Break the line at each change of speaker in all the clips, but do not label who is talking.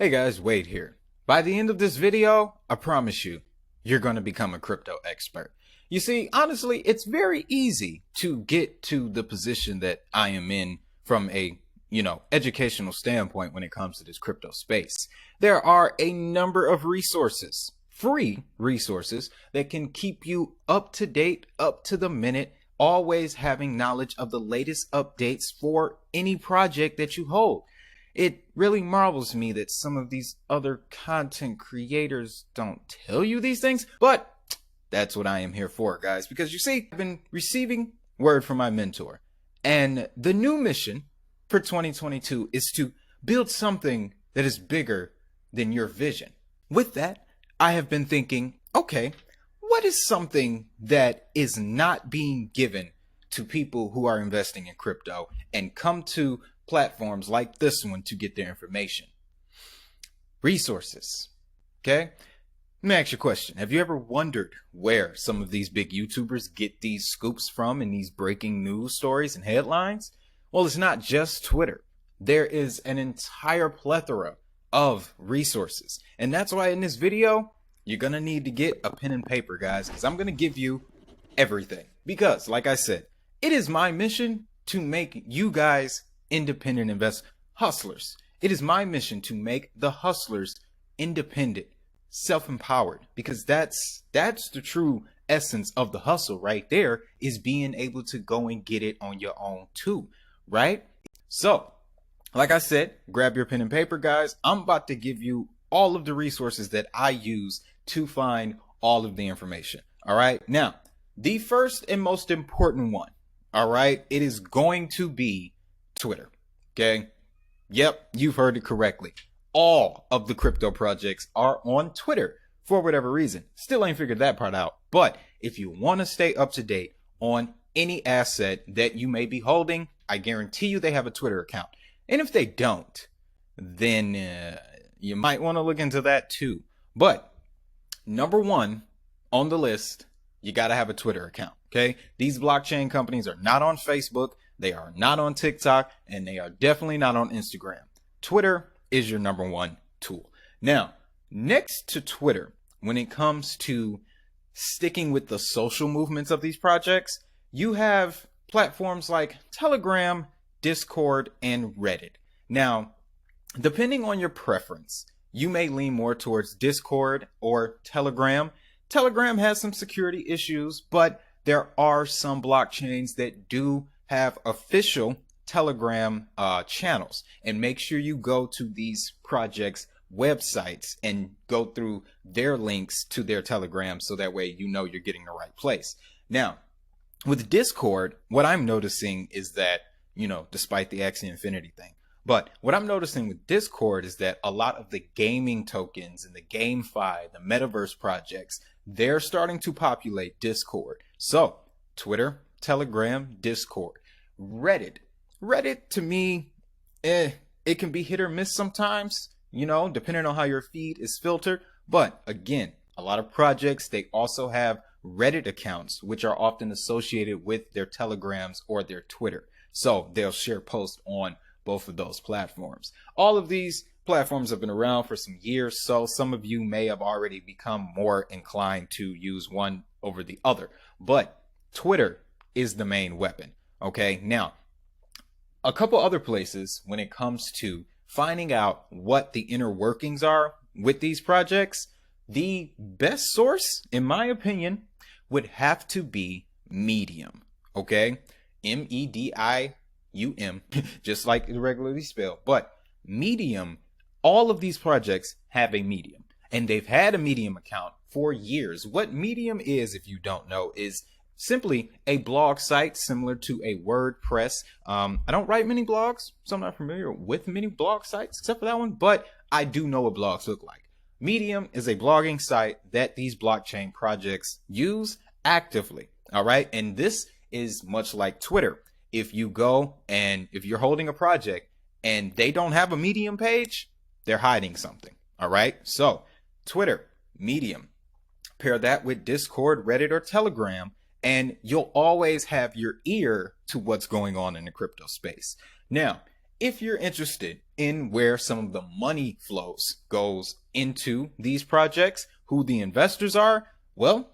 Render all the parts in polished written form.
Hey guys, Wade here. By the end of this video, I promise you, you're going to become a crypto expert. You see, honestly, it's very easy to get to the position that I am in from a, educational standpoint when it comes to this crypto space. There are a number of resources, free resources, that can keep you up to date, up to the minute, always having knowledge of the latest updates for any project that you hold. It really marvels me that some of these other content creators don't tell you these things, but that's what I am here for, guys, because you see, I've been receiving word from my mentor, and the new mission for 2022 is to build something that is bigger than your vision. With that, I have been thinking, okay, what is something that is not being given to people who are investing in crypto and come to platforms like this one to get their information? Resources. Okay, let me ask you a question. Have you ever wondered where some of these big YouTubers get these scoops from and these breaking news stories and headlines? Well, it's not just Twitter. There is an entire plethora of resources, and that's why in this video you're gonna need to get a pen and paper, guys, because I'm gonna give you everything. Because like I said, it is my mission to make you guys independent hustlers. It is my mission to make the hustlers independent, self-empowered, because that's the true essence of the hustle right there, is being able to go and get it on your own too, right? So, like I said, grab your pen and paper, guys. I'm about to give you all of the resources that I use to find all of the information. All right. Now, the first and most important one, all right, it is going to be Twitter. Okay. Yep, you've heard it correctly. All of the crypto projects are on Twitter for whatever reason. Still ain't figured that part out. But if you want to stay up to date on any asset that you may be holding, I guarantee you they have a Twitter account. And if they don't, then you might want to look into that too. But number one on the list, you got to have a Twitter account. Okay. These blockchain companies are not on Facebook. They are not on TikTok, and they are definitely not on Instagram. Twitter is your number one tool. Now, next to Twitter, when it comes to sticking with the social movements of these projects, you have platforms like Telegram, Discord, and Reddit. Now, depending on your preference, you may lean more towards Discord or Telegram. Telegram has some security issues, but there are some blockchains that do have official Telegram channels, and make sure you go to these projects' websites and go through their links to their Telegram, so that way you know you're getting the right place. Now, with Discord, what I'm noticing is that, despite the Axie Infinity thing, but what I'm noticing with Discord is that a lot of the gaming tokens and the GameFi, the metaverse projects, they're starting to populate Discord. So Twitter, Telegram, Discord. Reddit to me, it can be hit or miss sometimes, depending on how your feed is filtered. But again, a lot of projects, they also have Reddit accounts, which are often associated with their Telegrams or their Twitter. So they'll share posts on both of those platforms. All of these platforms have been around for some years, so some of you may have already become more inclined to use one over the other. But Twitter is the main weapon. Okay, now, a couple other places when it comes to finding out what the inner workings are with these projects, the best source, in my opinion, would have to be Medium. Okay, Medium, just like it regularly spelled. But Medium, all of these projects have a Medium, and they've had a Medium account for years. What Medium is, if you don't know, is simply a blog site similar to a WordPress. I don't write many blogs, so I'm not familiar with many blog sites except for that one, but I do know what blogs look like. Medium is a blogging site that these blockchain projects use actively. All right. And this is much like Twitter. If you go and if you're holding a project and they don't have a Medium page, they're hiding something. All right. So Twitter, Medium, pair that with Discord, Reddit, or Telegram, and you'll always have your ear to what's going on in the crypto space. Now, if you're interested in where some of the money flows goes into these projects, who the investors are, well,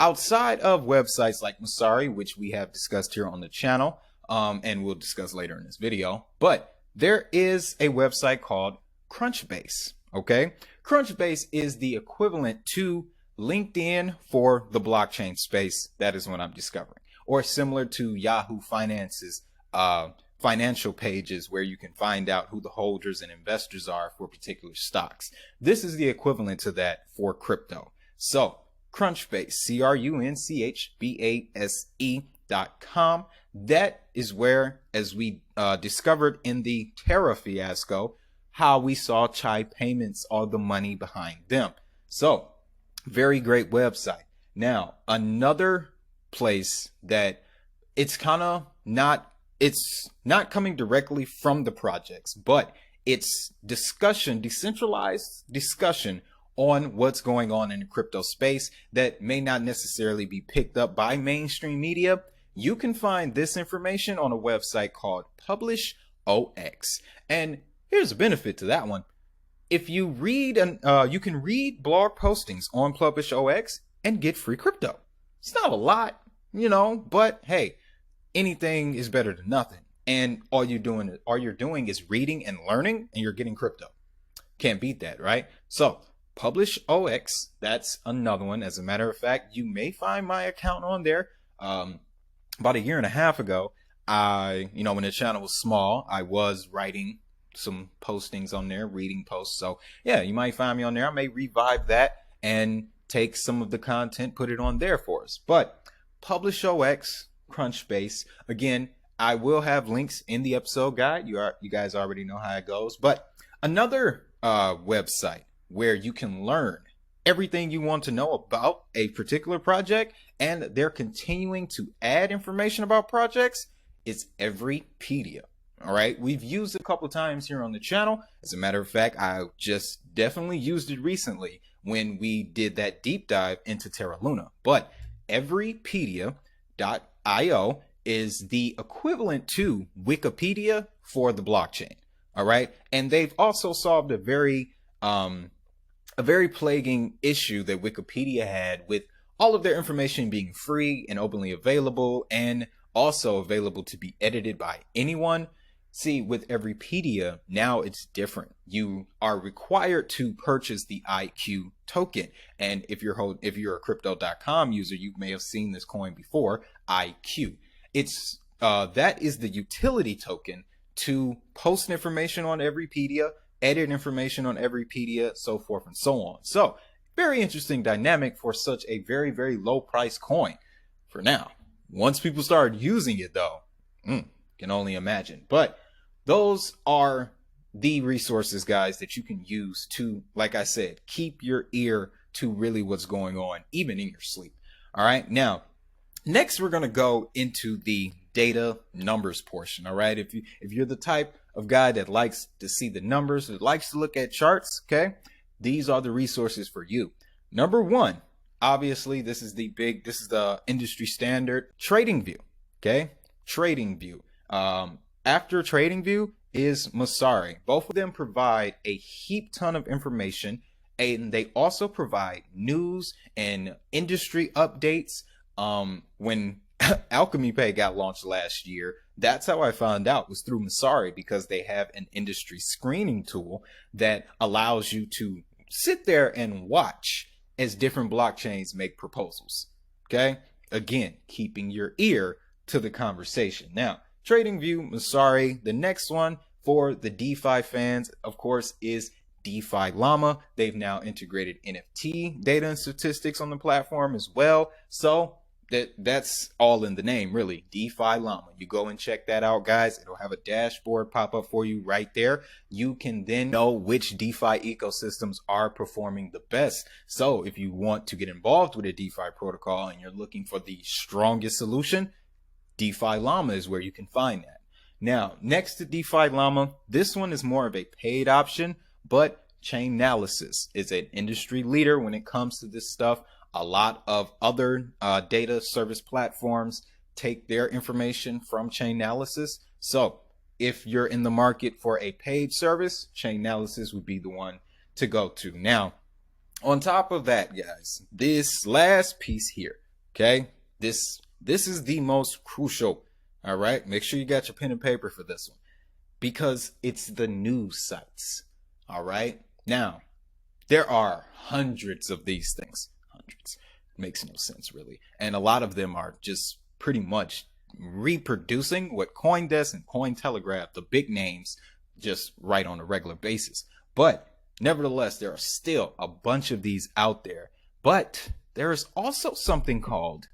outside of websites like Masari, which we have discussed here on the channel, and we'll discuss later in this video, but there is a website called Crunchbase. Okay, Crunchbase is the equivalent to LinkedIn for the blockchain space. That is what I'm discovering, or similar to Yahoo Finance's financial pages, where you can find out who the holders and investors are for particular stocks. This is the equivalent to that for crypto. So Crunchbase, CRUNCHBASE.com. That is where, as we discovered in the Terra fiasco, how we saw Chai Payments, all the money behind them. So very great website. Now, another place that it's not coming directly from the projects, but it's decentralized discussion on what's going on in the crypto space that may not necessarily be picked up by mainstream media. You can find this information on a website called PublishOX. And here's a benefit to that one. If you read, you can read blog postings on PublishOX and get free crypto. It's not a lot, but hey, anything is better than nothing. And all you're doing is reading and learning, and you're getting crypto. Can't beat that, right? So PublishOX, that's another one. As a matter of fact, you may find my account on there. About a year and a half ago, when the channel was small, I was writing some postings on there, reading posts. So yeah, you might find me on there. I may revive that and take some of the content, put it on there for us. But PublishOX, Crunchbase, again, I will have links in the episode guide. You guys already know how it goes. But another website where you can learn everything you want to know about a particular project, and they're continuing to add information about projects, is Everypedia. All right, we've used it a couple of times here on the channel. As a matter of fact, I just definitely used it recently when we did that deep dive into Terra Luna. But Everypedia.io is the equivalent to Wikipedia for the blockchain. All right, and they've also solved a very plaguing issue that Wikipedia had with all of their information being free and openly available, and also available to be edited by anyone. See, with Everypedia, now it's different. You are required to purchase the IQ token. And if you're a crypto.com user, you may have seen this coin before, IQ. It's that is the utility token to post information on Everypedia, edit information on Everypedia, so forth and so on. So very interesting dynamic for such a very, very low price coin for now. Once people start using it though, can only imagine. But those are the resources, guys, that you can use to, like I said, keep your ear to really what's going on, even in your sleep. All right. Now, next, we're going to go into the data numbers portion. All right. If you're the type of guy that likes to see the numbers, that likes to look at charts, okay, these are the resources for you. Number one, obviously, this is the industry standard, TradingView. Okay. TradingView. After TradingView is Masari. Both of them provide a heap ton of information, and they also provide news and industry updates. When Alchemy Pay got launched last year, that's how I found out, was through Masari, because they have an industry screening tool that allows you to sit there and watch as different blockchains make proposals. Okay, again, keeping your ear to the conversation. Now, TradingView, Masari. The next one for the DeFi fans, of course, is DeFi Llama. They've now integrated NFT data and statistics on the platform as well. So that's all in the name, really. DeFi Llama. You go and check that out, guys. It'll have a dashboard pop up for you right there. You can then know which DeFi ecosystems are performing the best. So if you want to get involved with a DeFi protocol and you're looking for the strongest solution, DeFi Llama is where you can find that. Now, next to DeFi Llama, this one is more of a paid option, but Chainalysis is an industry leader when it comes to this stuff. A lot of other data service platforms take their information from Chainalysis. So if you're in the market for a paid service, Chainalysis would be the one to go to. Now, on top of that, guys, this last piece here, okay, this is the most crucial. All right, make sure you got your pen and paper for this one, because it's the news sites. All right, now there are hundreds of these things. Hundreds makes no sense really, and a lot of them are just pretty much reproducing what CoinDesk and Cointelegraph, the big names, just write on a regular basis. But nevertheless, there are still a bunch of these out there. But there is also something called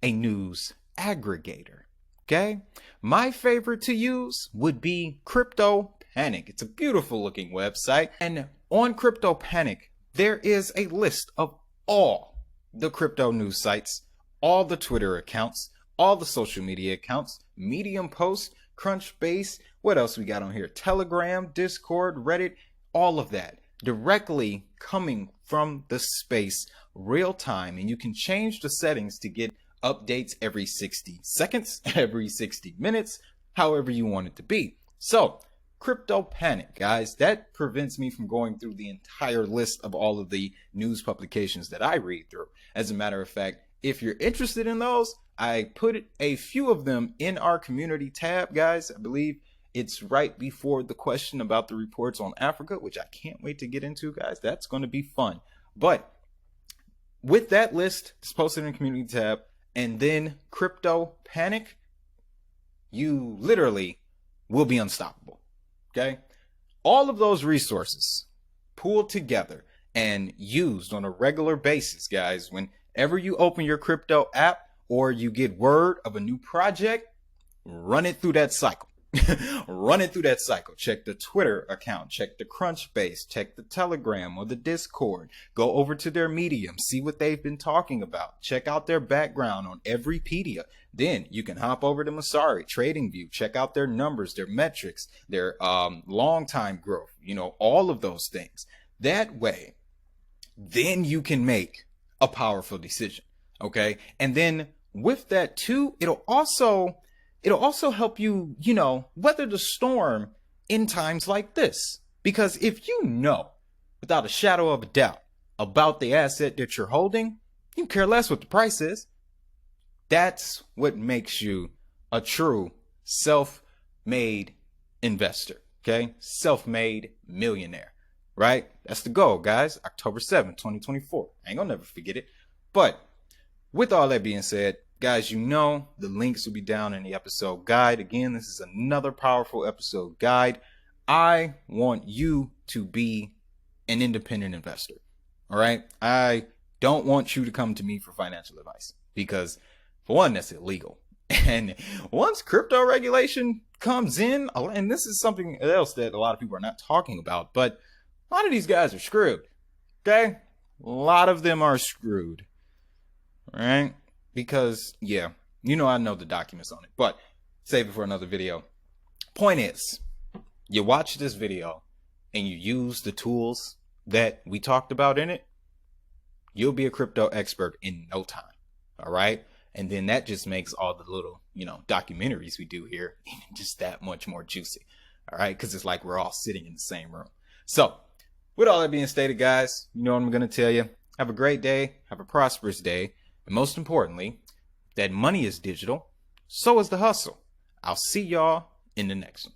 a news aggregator. Okay, my favorite to use would be Crypto Panic. It's a beautiful looking website, and on Crypto Panic there is a list of all the crypto news sites, all the Twitter accounts, all the social media accounts, Medium posts, Crunchbase, what else we got on here? Telegram, Discord, Reddit, all of that directly coming from the space real time. And you can change the settings to get updates every 60 seconds, every 60 minutes, however you want it to be. So Crypto Panic, guys, that prevents me from going through the entire list of all of the news publications that I read through. As a matter of fact, if you're interested in those, I put a few of them in our community tab, guys. I believe it's right before the question about the reports on Africa, which I can't wait to get into, guys. That's going to be fun. But with that list, it's posted in the community tab, and then Crypto Panic, you literally will be unstoppable. Okay? All of those resources pooled together and used on a regular basis, guys. Whenever you open your crypto app or you get word of a new project, run it through that cycle. Run it through that cycle. Check the Twitter account, check the Crunchbase, check the Telegram or the Discord. Go over to their Medium, see what they've been talking about. Check out their background on Everypedia. Then you can hop over to Masari, TradingView, check out their numbers, their metrics, their long time growth, all of those things. That way, then you can make a powerful decision. Okay. And then with that too, it'll also help you, weather the storm in times like this. Because if you know, without a shadow of a doubt, about the asset that you're holding, you care less what the price is. That's what makes you a true self-made investor, okay? Self-made millionaire, right? That's the goal, guys. October 7th, 2024. I ain't gonna never forget it. But with all that being said, guys, the links will be down in the episode guide. Again, this is another powerful episode guide. I want you to be an independent investor. All right. I don't want you to come to me for financial advice because, for one, that's illegal. And once crypto regulation comes in, and this is something else that a lot of people are not talking about, but a lot of these guys are screwed. Okay. A lot of them are screwed. All right. Because, I know the documents on it, but save it for another video. Point is, you watch this video and you use the tools that we talked about in it, you'll be a crypto expert in no time. All right. And then that just makes all the little, documentaries we do here just that much more juicy. All right. Because it's like we're all sitting in the same room. So with all that being stated, guys, you know what I'm going to tell you. Have a great day. Have a prosperous day. And most importantly, that money is digital, so is the hustle. I'll see y'all in the next one.